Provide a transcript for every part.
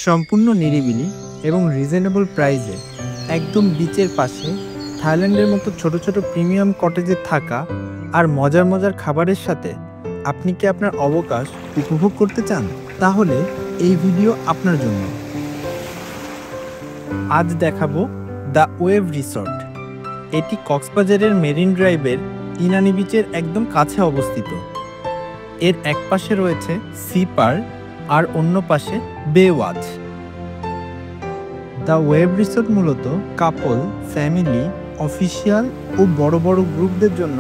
সম্পূর্ণ নিরিবিলি এবং রিজনেবল প্রাইসে একদম বিচের পাশে থাইল্যান্ডের মতো ছোট ছোট প্রিমিয়াম কটেজে থাকা আর মজার মজার খাবারের সাথে আপনি কি আপনার অবকাশ উপভোগ করতে চান? তাহলে এই ভিডিও আপনার জন্য। আজ দেখাবো দ্য ওয়েভ রিসর্ট। এটি কক্সবাজারের মেরিন ড্রাইভের ইনানি বিচের একদম কাছে অবস্থিত। এর এক পাশে রয়েছে সি পার্ক আর অন্য পাশে বে ওয়াচ। দ্য ওয়েভ রিসোর্ট মূলত কাপল, ফ্যামিলি, অফিসিয়াল ও বড় বড় গ্রুপদের জন্য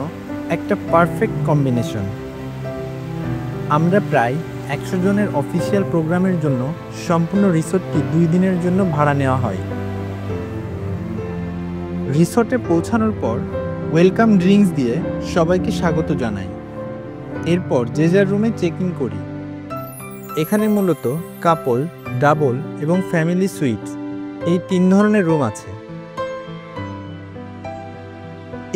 একটা পারফেক্ট কম্বিনেশন। আমরা প্রায় 100 জনের অফিসিয়াল প্রোগ্রামের জন্য সম্পূর্ণ রিসোর্টটি 2 দিনের জন্য ভাড়া নেওয়া হয়। রিসোর্টে পৌঁছানোর পর ওয়েলকাম ড্রিঙ্কস দিয়ে সবাইকে স্বাগত জানাই। এরপর যে যার রুমে চেক ইন করি। এখানে মূলত কাপল, ডাবল এবং ফ্যামিলি সুইটস এই 3 ধরনের রুম আছে।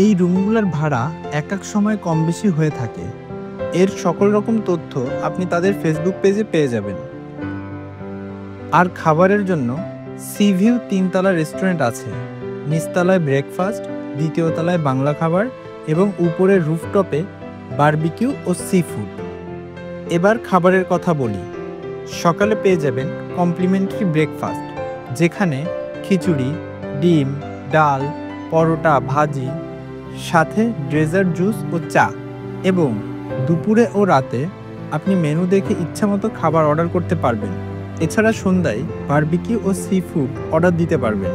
এই রুমগুলোর ভাড়া এক এক সময় কম বেশি হয়ে থাকে। এর সকল রকম তথ্য আপনি তাদের ফেসবুক পেজে পেয়ে যাবেন। আর খাবারের জন্য সি ভিউ 3 তলা রেস্টুরেন্ট আছে। নিচতলায় ব্রেকফাস্ট, দ্বিতীয় তলায় বাংলা খাবার এবং উপরের রুফটপে বারবিকিউ ও সি ফুড। এবার খাবারের কথা বলি। সকালে পেয়ে যাবেন কমপ্লিমেন্টারি ব্রেকফাস্ট, যেখানে খিচুড়ি, ডিম, ডাল, পরোটা, ভাজি, সাথে ডেজার্ট, জুস ও চা। এবং দুপুরে ও রাতে আপনি মেনু দেখে ইচ্ছামতো খাবার অর্ডার করতে পারবেন। এছাড়া সন্ধ্যায় বারবিকিউ ও সি ফুড অর্ডার দিতে পারবেন।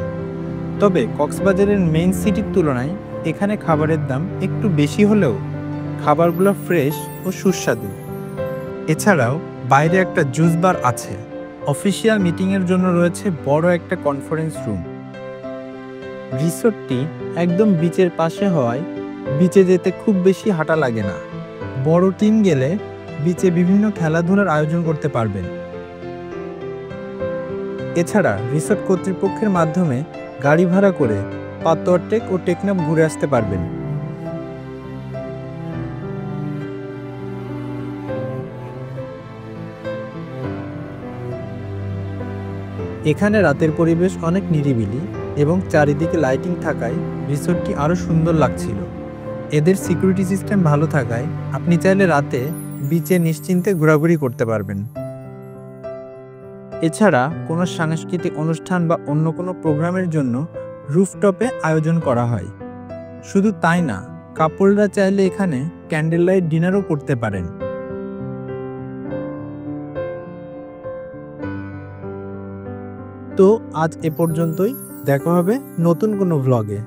তবে কক্সবাজারের মেইন সিটির তুলনায় এখানে খাবারের দাম একটু বেশি হলেও খাবারগুলো ফ্রেশ ও সুস্বাদু। এছাড়াও বাইরে একটা জুস বার আছে। অফিসিয়াল মিটিংয়ের জন্য রয়েছে বড় একটা কনফারেন্স রুম। রিসোর্টটি একদম বিচের পাশে হওয়ায় বিচে যেতে খুব বেশি হাঁটা লাগে না। বড় টিম গেলে বিচে বিভিন্ন খেলাধুলার আয়োজন করতে পারবেন। এছাড়া রিসোর্ট কর্তৃপক্ষের মাধ্যমে গাড়ি ভাড়া করে পাতোয়ার টেক ও টেকনাফ ঘুরে আসতে পারবেন। এখানে রাতের পরিবেশ অনেক নিরিবিলি এবং চারিদিকে লাইটিং থাকায় রিসোর্টটি আরও সুন্দর লাগছিল। এদের সিকিউরিটি সিস্টেম ভালো থাকায় আপনি চাইলে রাতে বিচে নিশ্চিন্তে ঘোরাঘুরি করতে পারবেন। এছাড়া কোনো সাংস্কৃতিক অনুষ্ঠান বা অন্য কোনো প্রোগ্রামের জন্য রুফটপে আয়োজন করা হয়। শুধু তাই না, কাপলরা চাইলে এখানে ক্যান্ডেল লাইট ডিনারও করতে পারেন। তো আজ এ পর্যন্তই। দেখা হবে নতুন কোনো ভ্লগে।